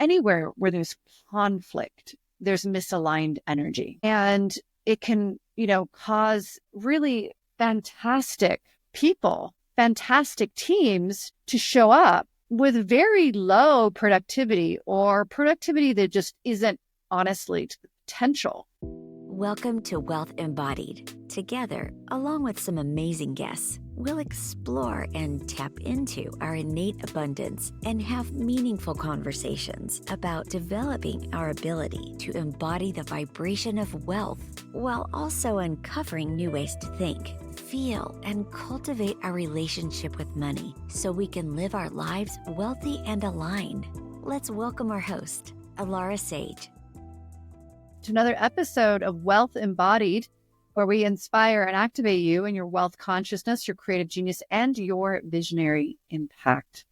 Anywhere where there's conflict, there's misaligned energy. And it can, cause really fantastic people, fantastic teams to show up with very low productivity or productivity that just isn't honestly to the potential. Welcome to Wealth Embodied. Together, along with some amazing guests, we'll explore and tap into our innate abundance and have meaningful conversations about developing our ability to embody the vibration of wealth while also uncovering new ways to think, feel, and cultivate our relationship with money so we can live our lives wealthy and aligned. Let's welcome our host, Alara Sage. To another episode of Wealth Embodied, where we inspire and activate you in your wealth consciousness, your creative genius, and your visionary impact.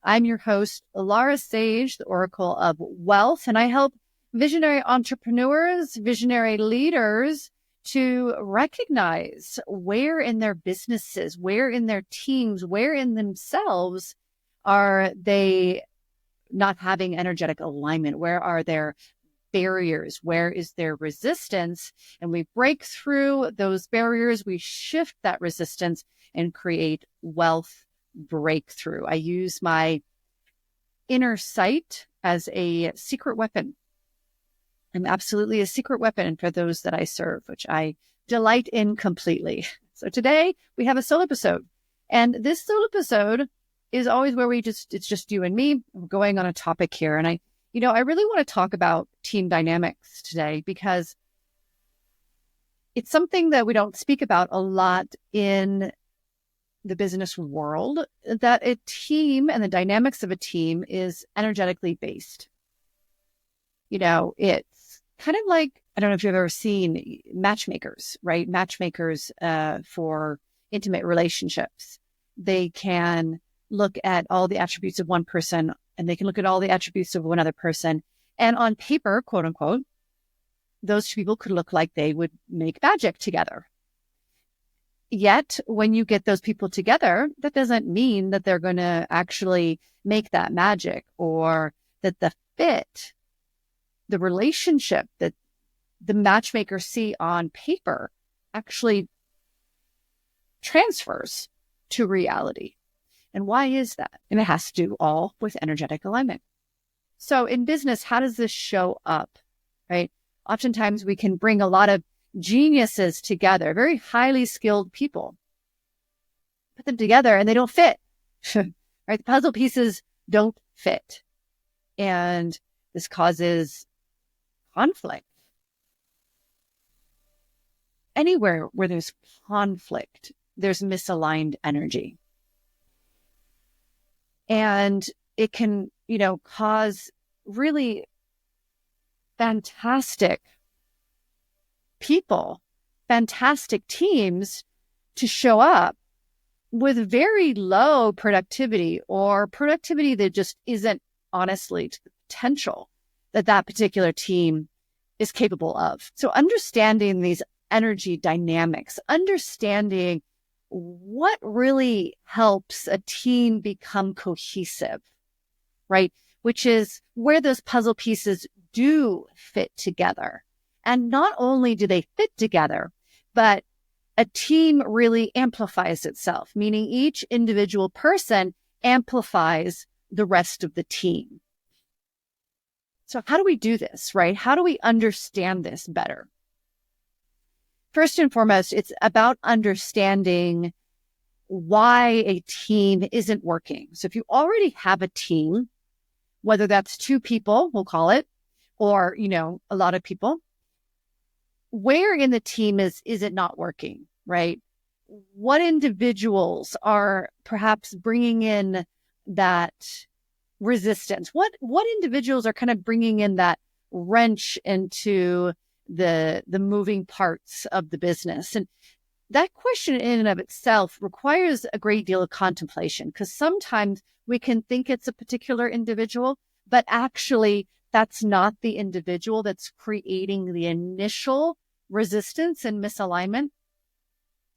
I'm your host, Alara Sage, the Oracle of Wealth, and I help visionary entrepreneurs, visionary leaders to recognize where in their businesses, where in their teams, where in themselves are they not having energetic alignment? Where are their barriers? Where is their resistance? And we break through those barriers. We shift that resistance and create wealth breakthrough. I use my inner sight as a secret weapon. I'm absolutely a secret weapon for those that I serve, which I delight in completely. So today we have a solo episode, and this solo episode is always where it's just you and me. We're going on a topic here. And I really want to talk about team dynamics today because it's something that we don't speak about a lot in the business world, that a team and the dynamics of a team is energetically based. It's kind of like, I don't know if you've ever seen matchmakers, right? Matchmakers for intimate relationships. They can look at all the attributes of one person and they can look at all the attributes of another person. And on paper, quote unquote, those two people could look like they would make magic together. Yet, when you get those people together, that doesn't mean that they're going to actually make that magic, or that the fit, the relationship that the matchmakers see on paper actually transfers to reality. And why is that? And it has to do all with energetic alignment. So in business, how does this show up, right? Oftentimes we can bring a lot of geniuses together, very highly skilled people, put them together and they don't fit, right? The puzzle pieces don't fit. And this causes conflict. Anywhere where there's conflict, there's misaligned energy. And it can, cause really fantastic people, fantastic teams to show up with very low productivity or productivity that just isn't honestly to the potential that particular team is capable of. So understanding these energy dynamics, understanding what really helps a team become cohesive, right? Which is where those puzzle pieces do fit together. And not only do they fit together, but a team really amplifies itself, meaning each individual person amplifies the rest of the team. So how do we do this, right? How do we understand this better? First and foremost, it's about understanding why a team isn't working. So if you already have a team, whether that's two people, we'll call it, or, a lot of people, where in the team is it not working, right? What individuals are perhaps bringing in that resistance? What individuals are kind of bringing in that wrench into the moving parts of the business? And that question in and of itself requires a great deal of contemplation, because sometimes we can think it's a particular individual, but actually that's not the individual that's creating the initial resistance and misalignment.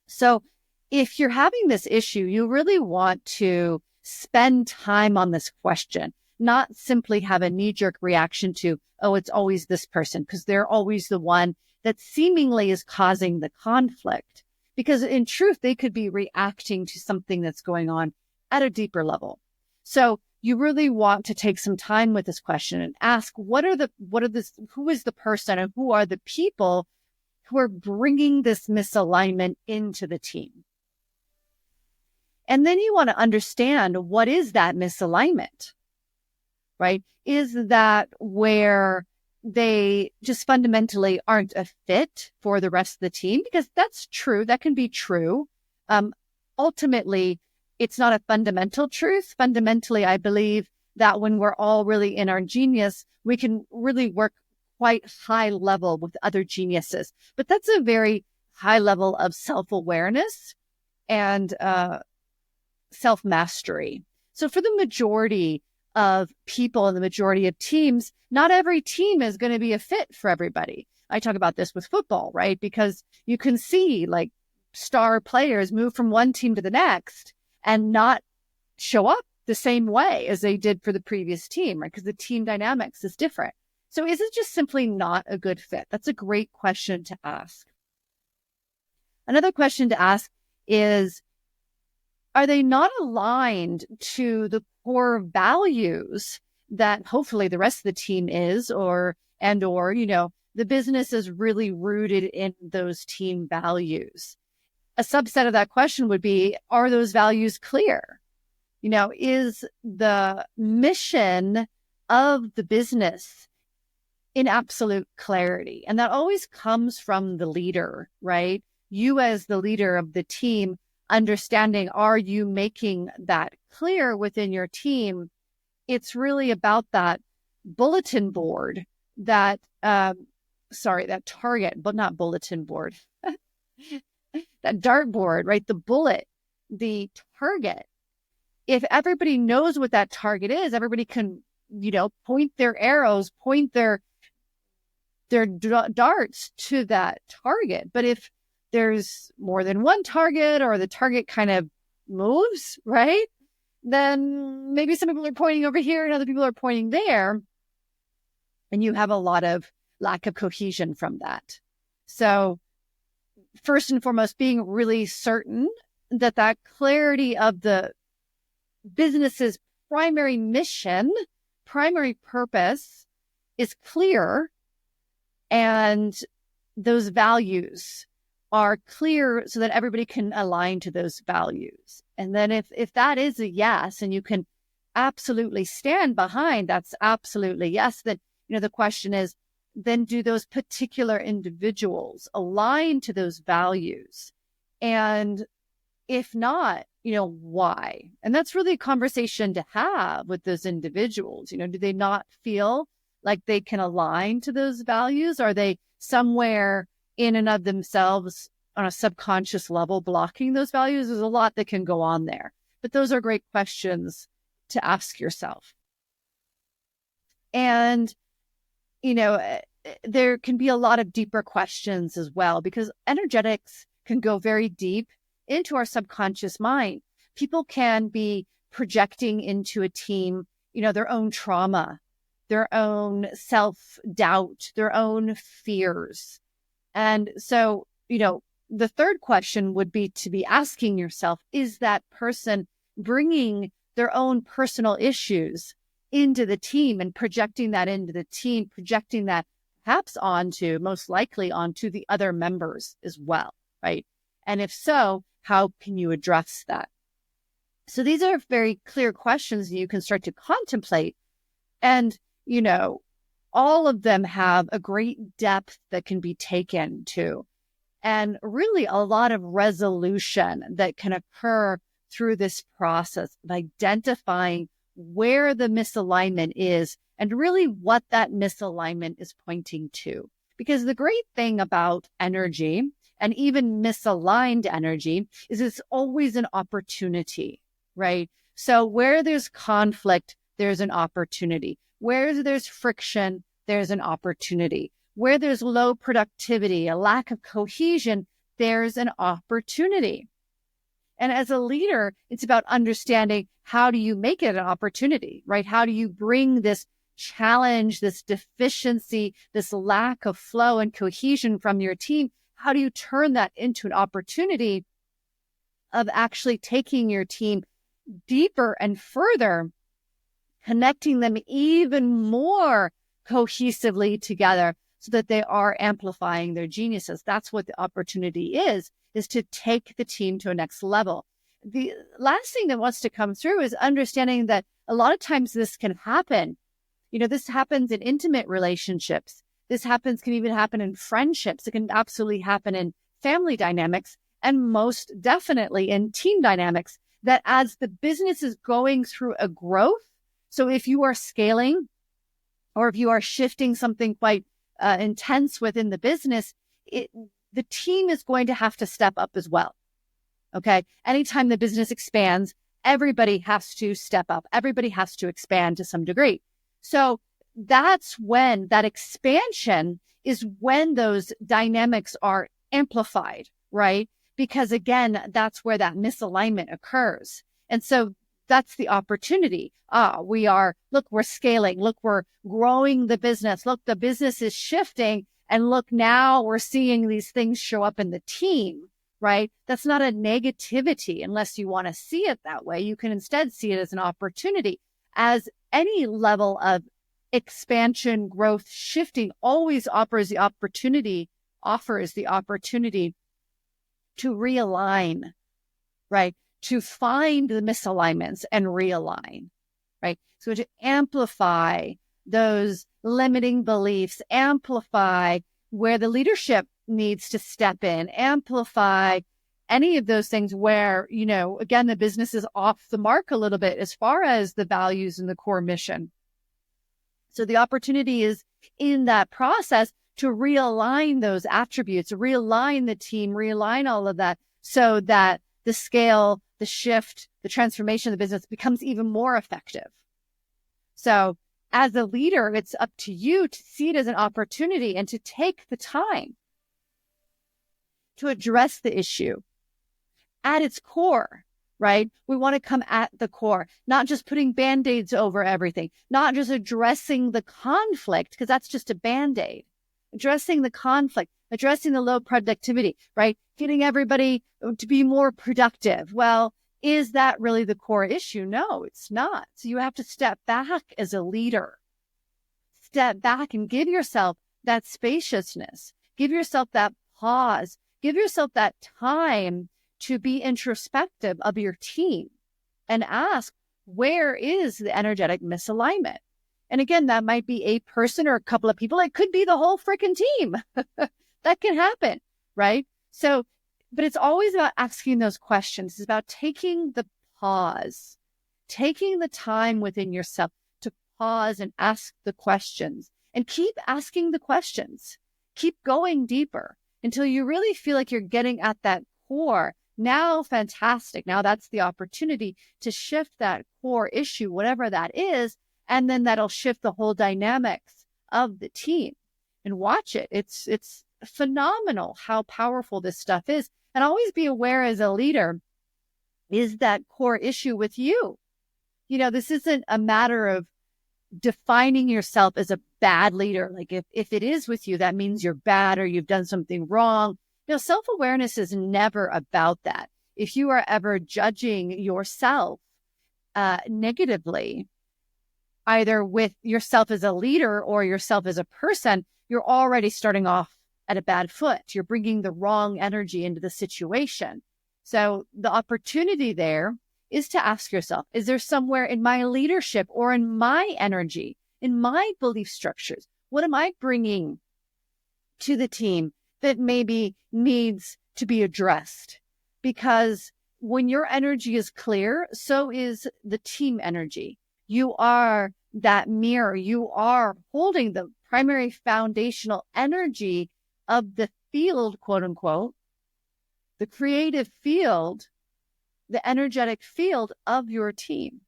So if you're having this issue, you really want to spend time on this question. not simply have a knee-jerk reaction to, oh, it's always this person, because they're always the one that seemingly is causing the conflict. Because in truth, they could be reacting to something that's going on at a deeper level. So you really want to take some time with this question and ask, who is the person and who are the people who are bringing this misalignment into the team? And then you want to understand, what is that misalignment, right? Is that where they just fundamentally aren't a fit for the rest of the team? Because that's true. That can be true. Ultimately, it's not a fundamental truth. Fundamentally, I believe that when we're all really in our genius, we can really work quite high level with other geniuses. But that's a very high level of self-awareness and self-mastery. So for the majority of people and the majority of teams, not every team is going to be a fit for everybody. I talk about this with football, right? Because you can see like star players move from one team to the next and not show up the same way as they did for the previous team, right? Because the team dynamics is different. So is it just simply not a good fit? That's a great question to ask. Another question to ask is, are they not aligned to the core values that hopefully the rest of the team is, or, the business is really rooted in those team values? A subset of that question would be, are those values clear? Is the mission of the business in absolute clarity? And that always comes from the leader, right? You as the leader of the team, understanding, are you making that clear within your team? It's really about that bulletin board, that target, but not bulletin board, that dartboard, right? The bullet, the target. If everybody knows what that target is, everybody can, point their arrows, point their darts to that target. But if there's more than one target, or the target kind of moves, right? Then maybe some people are pointing over here and other people are pointing there. And you have a lot of lack of cohesion from that. So first and foremost, being really certain that that clarity of the business's primary mission, primary purpose is clear, and those values are clear so that everybody can align to those values. And then if that is a yes, and you can absolutely stand behind that's absolutely yes, then, the question is, then do those particular individuals align to those values? And if not, why? And that's really a conversation to have with those individuals. Do they not feel like they can align to those values? Are they somewhere in and of themselves on a subconscious level blocking those values? There's a lot that can go on there, but those are great questions to ask yourself. And, there can be a lot of deeper questions as well, because energetics can go very deep into our subconscious mind. People can be projecting into a team, their own trauma, their own self-doubt, their own fears. And so, the third question would be to be asking yourself, is that person bringing their own personal issues into the team and projecting that into the team, projecting that perhaps most likely onto the other members as well, right? And if so, how can you address that? So these are very clear questions that you can start to contemplate. And, all of them have a great depth that can be taken to, and really a lot of resolution that can occur through this process of identifying where the misalignment is and really what that misalignment is pointing to. Because the great thing about energy, and even misaligned energy, is it's always an opportunity, right? So where there's conflict, there's an opportunity. Where there's friction, there's an opportunity. Where there's low productivity, a lack of cohesion, there's an opportunity. And as a leader, it's about understanding, how do you make it an opportunity, right? How do you bring this challenge, this deficiency, this lack of flow and cohesion from your team? How do you turn that into an opportunity of actually taking your team deeper and further, connecting them even more cohesively together so that they are amplifying their geniuses? That's what the opportunity is to take the team to a next level. The last thing that wants to come through is understanding that a lot of times this can happen. This happens in intimate relationships. This can even happen in friendships. It can absolutely happen in family dynamics, and most definitely in team dynamics, that as the business is going through a growth, so if you are scaling or if you are shifting something quite intense within the business, the team is going to have to step up as well. Okay. Anytime the business expands, everybody has to step up. Everybody has to expand to some degree. So that's when that expansion is when those dynamics are amplified, right? Because again, that's where that misalignment occurs. And so that's the opportunity. We're scaling. Look, we're growing the business. Look, the business is shifting. And look, now we're seeing these things show up in the team, right? That's not a negativity unless you want to see it that way. You can instead see it as an opportunity. As any level of expansion, growth, shifting always offers the opportunity to realign, right? To find the misalignments and realign, right? So to amplify those limiting beliefs, amplify where the leadership needs to step in, amplify any of those things where, again, the business is off the mark a little bit as far as the values and the core mission. So the opportunity is in that process to realign those attributes, realign the team, realign all of that so that the scale, the shift, the transformation of the business becomes even more effective. So as a leader, it's up to you to see it as an opportunity and to take the time to address the issue at its core, right? We want to come at the core, not just putting Band-Aids over everything, not just addressing the conflict, because that's just a Band-Aid. Addressing the conflict, addressing the low productivity, right? Getting everybody to be more productive. Well, is that really the core issue? No, it's not. So you have to step back as a leader. Step back and give yourself that spaciousness. Give yourself that pause. Give yourself that time to be introspective of your team and ask, where is the energetic misalignment? And again, that might be a person or a couple of people. It could be the whole freaking team. That can happen, right? So, but it's always about asking those questions. It's about taking the pause, taking the time within yourself to pause and ask the questions, and keep asking the questions. Keep going deeper until you really feel like you're getting at that core. Now, fantastic. Now that's the opportunity to shift that core issue, whatever that is. And then that'll shift the whole dynamics of the team. And watch it. It's phenomenal how powerful this stuff is. And always be aware as a leader, is that core issue with you? This isn't a matter of defining yourself as a bad leader. Like if it is with you, that means you're bad or you've done something wrong. Self-awareness is never about that. If you are ever judging yourself negatively, either with yourself as a leader or yourself as a person, you're already starting off at a bad foot. You're bringing the wrong energy into the situation. So the opportunity there is to ask yourself, is there somewhere in my leadership or in my energy, in my belief structures, what am I bringing to the team that maybe needs to be addressed? Because when your energy is clear, so is the team energy. You are that mirror. You are holding the primary foundational energy of the field, quote unquote, the creative field, the energetic field of your team.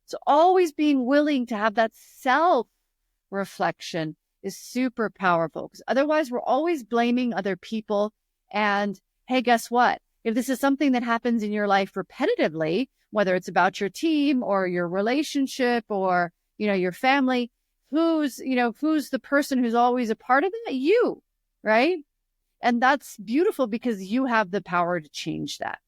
So always being willing to have that self-reflection is super powerful, because otherwise we're always blaming other people. And hey, guess what? If this is something that happens in your life repetitively, whether it's about your team or your relationship or, your family, who's the person who's always a part of that? You, right? And that's beautiful because you have the power to change that.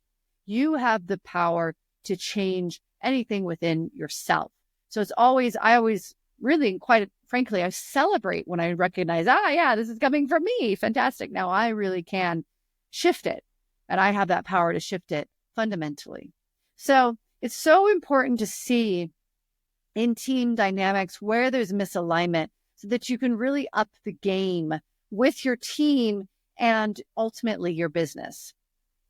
You have the power to change anything within yourself. So I always really, quite frankly, I celebrate when I recognize, this is coming from me. Fantastic. Now I really can shift it. And I have that power to shift it fundamentally. So it's so important to see in team dynamics where there's misalignment so that you can really up the game with your team and ultimately your business.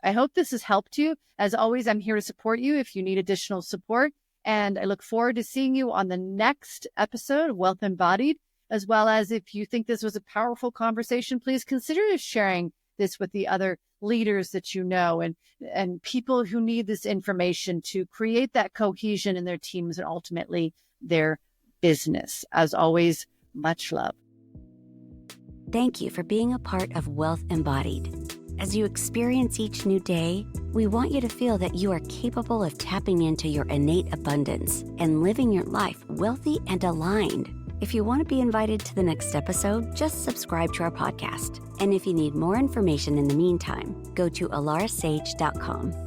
I hope this has helped you. As always, I'm here to support you if you need additional support. And I look forward to seeing you on the next episode of Wealth Embodied, as well as if you think this was a powerful conversation, please consider sharing this with the other leaders that you know and people who need this information to create that cohesion in their teams and ultimately their business. As always, much love. Thank you for being a part of Wealth Embodied. As you experience each new day, we want you to feel that you are capable of tapping into your innate abundance and living your life wealthy and aligned. If you want to be invited to the next episode, just subscribe to our podcast. And if you need more information in the meantime, go to alarasage.com.